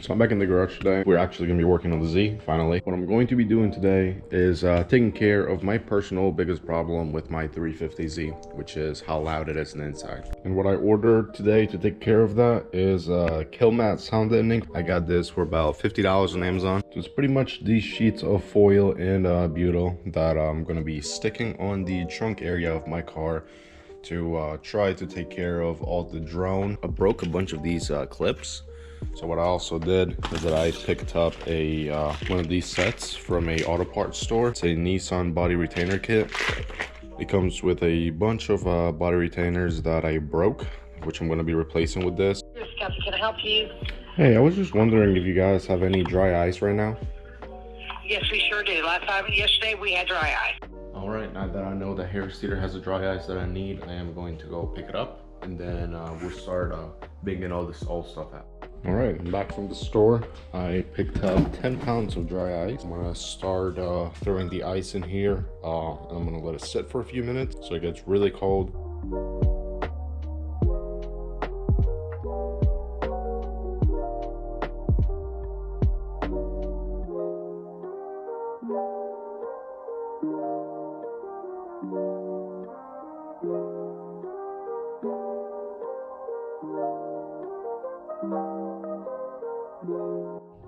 So I'm back in the garage today. We're actually going to be working on the Z, finally. What I'm going to be doing today is taking care of my personal biggest problem with my 350Z, which is how loud it is on the inside. And what I ordered today to take care of that is Killmat sound deadening. I got this for about $50 on Amazon. So it's pretty much these sheets of foil and butyl that I'm going to be sticking on the trunk area of my car to try to take care of all the drone. I broke a bunch of these clips. So what I also did is that I picked up a one of these sets from a auto parts store. It's a Nissan body retainer kit. It comes with a bunch of body retainers that I broke, which I'm going to be replacing with this. Can I help you? Hey, I was just wondering if you guys have any dry ice right now? Yes, we sure do. Yesterday we had dry ice. All right, now that I know the Harris Theater has the dry ice that I need, I am going to go pick it up, and then we'll start banging all this old stuff out. All right, I'm back from the store. I picked up 10 pounds of dry ice. I'm gonna start throwing the ice in here, and I'm gonna let it sit for a few minutes so it gets really cold.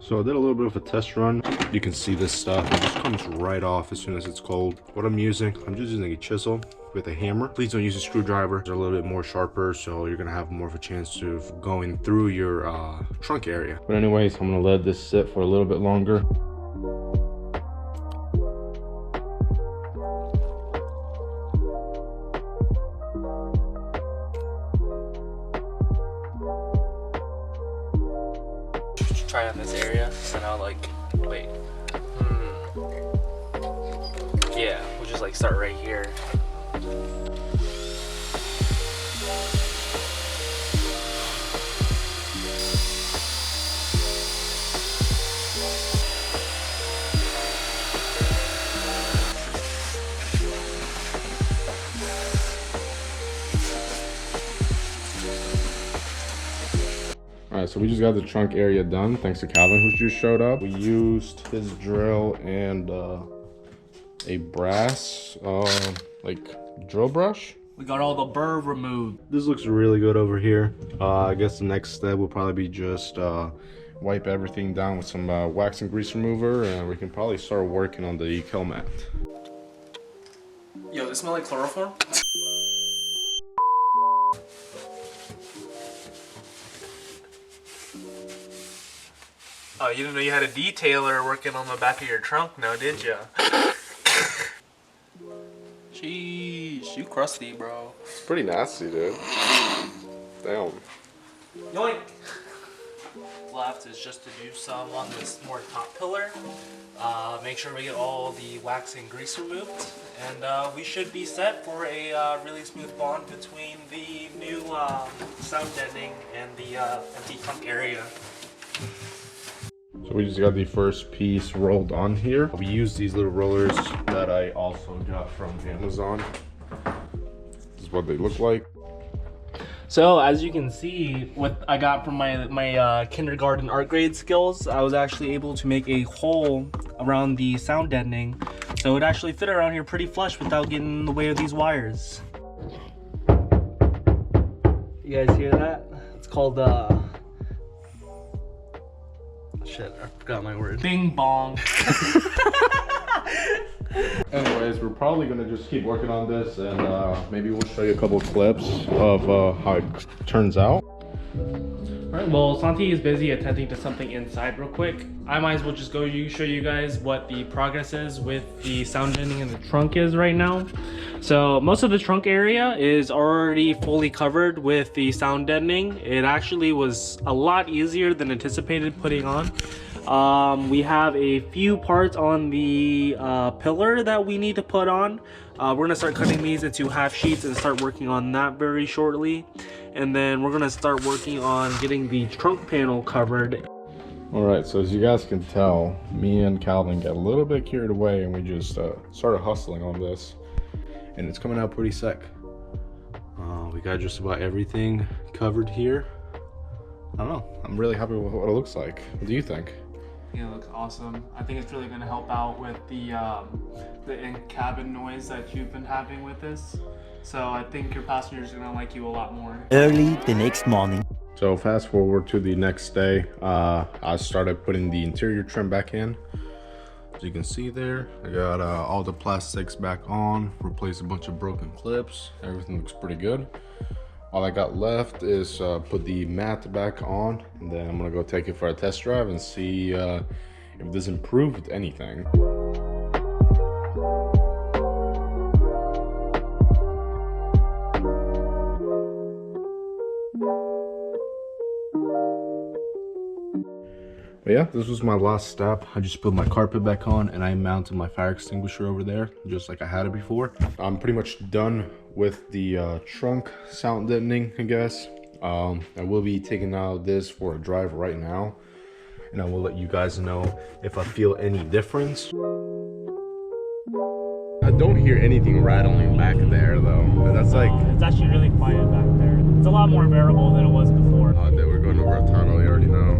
So I did a little bit of a test run. You can see this stuff, it just comes right off as soon as it's cold. What I'm just using a chisel with a hammer. Please don't use a screwdriver. They're a little bit more sharper, so you're gonna have more of a chance of going through your trunk area. But anyways, I'm gonna let this sit for a little bit longer. Try on this area, so now wait. Yeah, we'll just start right here. Alright, so we just got the trunk area done, thanks to Calvin who just showed up. We used his drill and a brass, drill brush. We got all the burr removed. This looks really good over here. I guess the next step will probably be just wipe everything down with some wax and grease remover, and we can probably start working on the Killmat. Yo, this smell like chloroform? Oh, you didn't know you had a detailer working on the back of your trunk now, did ya? Sheesh, you crusty, bro. It's pretty nasty, dude. Damn. Yoink! Left is just to do some on this more top pillar. Make sure we get all the wax and grease removed, and we should be set for a really smooth bond between the new sound deadening and the empty trunk area. So we just got the first piece rolled on here. We use these little rollers that I also got from Amazon. This is what they look like. So as you can see, what I got from my kindergarten art grade skills, I was actually able to make a hole around the sound deadening, so it actually fit around here pretty flush without getting in the way of these wires. You guys hear that? It's called shit, I forgot my word. Bing bong. Anyways, we're probably gonna just keep working on this, and maybe we'll show you a couple of clips of how it turns out. Alright, well, Santi is busy attending to something inside real quick. I might as well just go show you guys what the progress is with the sound deadening in the trunk is right now. So most of the trunk area is already fully covered with the sound deadening. It actually was a lot easier than anticipated putting on. We have a few parts on the pillar that we need to put on. We're gonna start cutting these into half sheets and start working on that very shortly. And then we're gonna start working on getting the trunk panel covered. All right, so as you guys can tell, me and Calvin got a little bit carried away and we just started hustling on this, and it's coming out pretty sick. We got just about everything covered here. I don't know, I'm really happy with what it looks like. What do you think? Yeah, it looks awesome. I think it's really gonna help out with the in-cabin noise that you've been having with this. So I think your passengers are gonna like you a lot more. Early the next morning. So fast forward to the next day, I started putting the interior trim back in. As you can see there, I got all the plastics back on, replaced a bunch of broken clips. Everything looks pretty good. All I got left is put the mat back on, and then I'm gonna go take it for a test drive and see if this improved anything. But yeah, this was my last step. I just put my carpet back on and I mounted my fire extinguisher over there, just like I had it before. I'm pretty much done with the trunk sound deadening, I guess. I will be taking out this for a drive right now, and I will let you guys know if I feel any difference. I don't hear anything rattling back there though. That's like... It's actually really quiet back there. It's a lot more bearable than it was before. Oh, dude, we're going over a tunnel, you already know.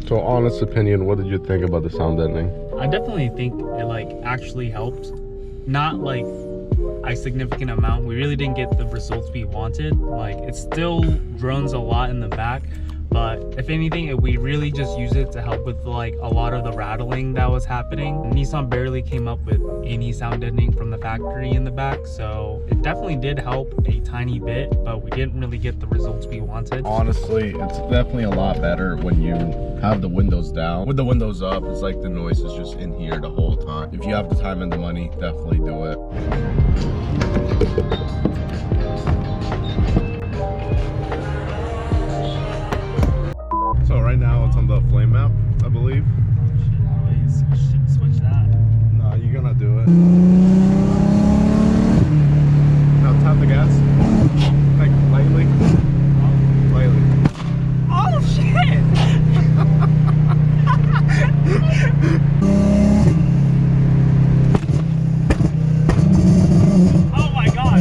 So, honest opinion, what did you think about the sound deadening? I definitely think it actually helped. Not like a significant amount. We really didn't get the results we wanted. It still drones a lot in the back, but if anything, we really just use it to help with a lot of the rattling that was happening. Nissan barely came up with any sound deadening from the factory in the back, so it definitely did help a tiny bit, but we didn't really get the results we wanted. Honestly, it's definitely a lot better when you have the windows down. With the windows up, it's like the noise is just in here the whole time. If you have the time and the money, definitely do it. So right now it's on the flame map, I believe. Always switch that. No, you're gonna do it. Now tap the gas. Like lightly. Lightly. Oh shit! Oh my god!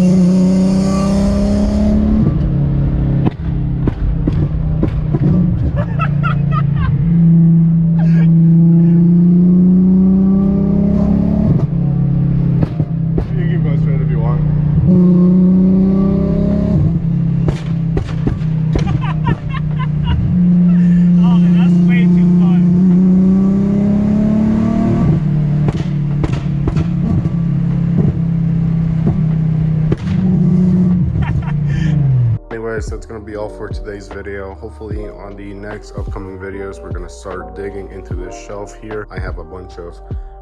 So that's going to be all for today's video. Hopefully on the next upcoming videos we're going to start digging into this shelf here. I have a bunch of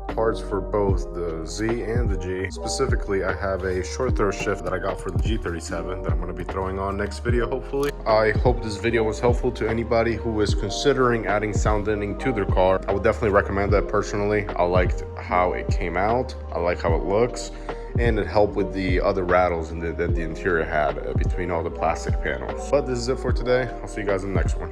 parts for both the Z and the G. Specifically, I have a short throw shift that I got for the G37 that I'm going to be throwing on next video, hopefully. I hope this video was helpful to anybody who is considering adding sound deadening to their car. I would definitely recommend that personally. I liked how it came out. I like how it looks. And it helped with the other rattles that the interior had between all the plastic panels. But this is it for today. I'll see you guys in the next one.